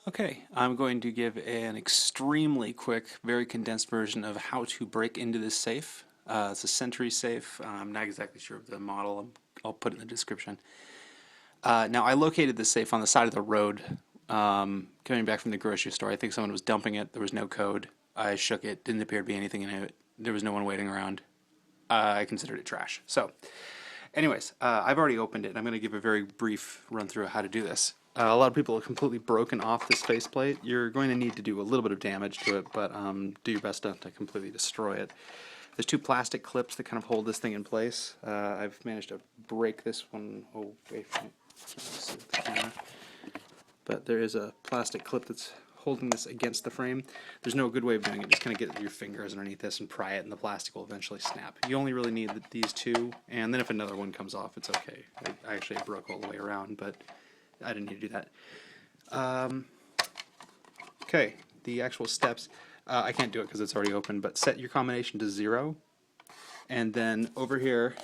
Okay, I'm going to give an extremely quick, very condensed version of how to break into this safe. It's a Sentry safe. I'm not exactly sure of the model. I'll put it in the description. Now, I located this safe on the side of the road coming back from the grocery store. I think someone was dumping it. There was no code. I shook it. Didn't appear to be anything in it. There was no one waiting around. I considered it trash. So, anyways, I've already opened it. I'm going to give a very brief run through of how to do this. A lot of people have completely broken off this faceplate. You're going to need to do a little bit of damage to it, but do your best not to completely destroy it. There's two plastic clips that kind of hold this thing in place. I've managed to break this one away from it. Can't see with the camera. But there is a plastic clip that's holding this against the frame. There's no good way of doing it. Just kind of get your fingers underneath this and pry it, and the plastic will eventually snap. You only really need these two, and then if another one comes off, it's okay. I actually broke all the way around, but I didn't need to do that. Okay, the actual steps. I can't do it because it's already open, but set your combination to 0, and then over here,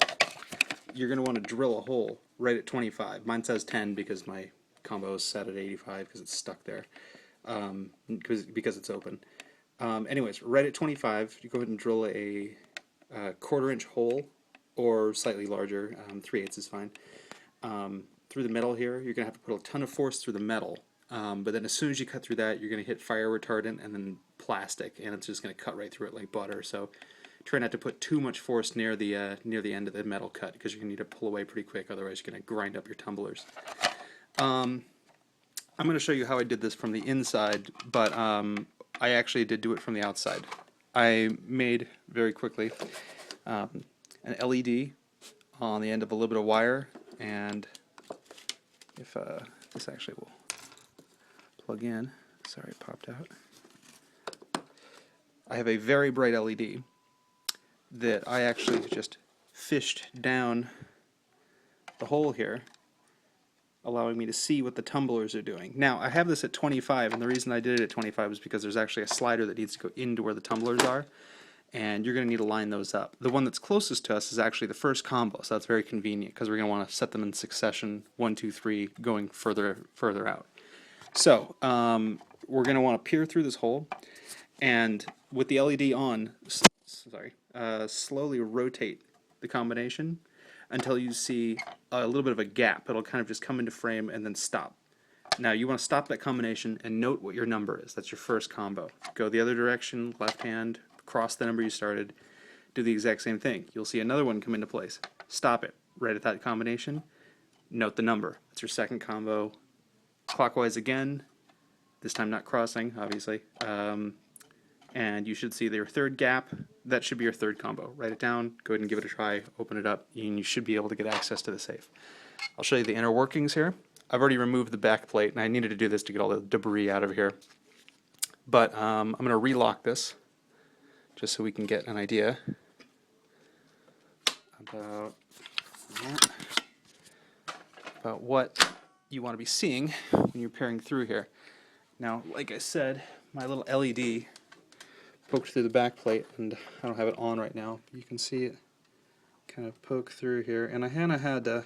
you're going to want to drill a hole right at 25. Mine says 10 because my combo is set at 85 because it's stuck there, because it's open. Anyways, right at 25, you go ahead and drill a 1/4 inch hole, or slightly larger, 3/8 is fine. Through the metal here, you're going to have to put a ton of force through the metal, but then as soon as you cut through that, you're going to hit fire retardant and then plastic, and it's just going to cut right through it like butter. So try not to put too much force near the end of the metal cut, because you're going to need to pull away pretty quick, otherwise you're going to grind up your tumblers. I'm going to show you how I did this from the inside, but I actually did do it from the outside. I made, very quickly, an LED on the end of a little bit of wire, and if this actually will plug in. Sorry, it popped out. I have a very bright LED that I actually just fished down the hole here, allowing me to see what the tumblers are doing. Now, I have this at 25, and the reason I did it at 25 is because there's actually a slider that needs to go into where the tumblers are, and you're going to need to line those up. The one that's closest to us is actually the first combo, so that's very convenient because we're going to want to set them in succession, 1, 2, 3, going further out. So we're going to want to peer through this hole, and with the LED on, slowly rotate the combination until you see a little bit of a gap. It'll kind of just come into frame and then stop. Now you want to stop that combination and note what your number is. That's your first combo. Go the other direction, left hand, cross the number you started, do the exact same thing. You'll see another one come into place. Stop it right at that combination, note the number. That's your second combo. Clockwise again, this time not crossing, obviously. And you should see your third gap. That should be your third combo. Write it down, go ahead and give it a try, open it up, and you should be able to get access to the safe. I'll show you the inner workings here. I've already removed the back plate, and I needed to do this to get all the debris out of here. But I'm going to relock this, just so we can get an idea about what you want to be seeing when you're peering through here. Now, like I said, my little LED poked through the back plate, and I don't have it on right now. You can see it kind of poke through here, and I kind of had to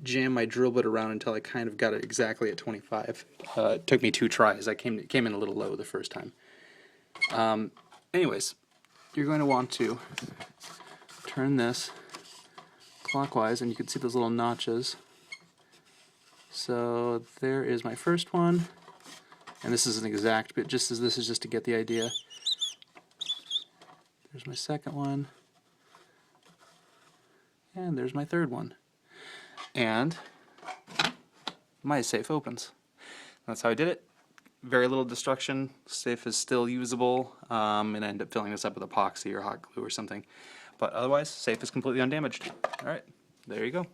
jam my drill bit around until I kind of got it exactly at 25. It took me 2 tries. It came in a little low the first time. Anyways, you're going to want to turn this clockwise, and you can see those little notches. So there is my first one, and this is an exact bit, this is just to get the idea. There's my second one, and there's my third one. And my safe opens. That's how I did it. Very little destruction. Safe is still usable, and I end up filling this up with epoxy or hot glue or something. But otherwise, safe is completely undamaged. Alright, there you go.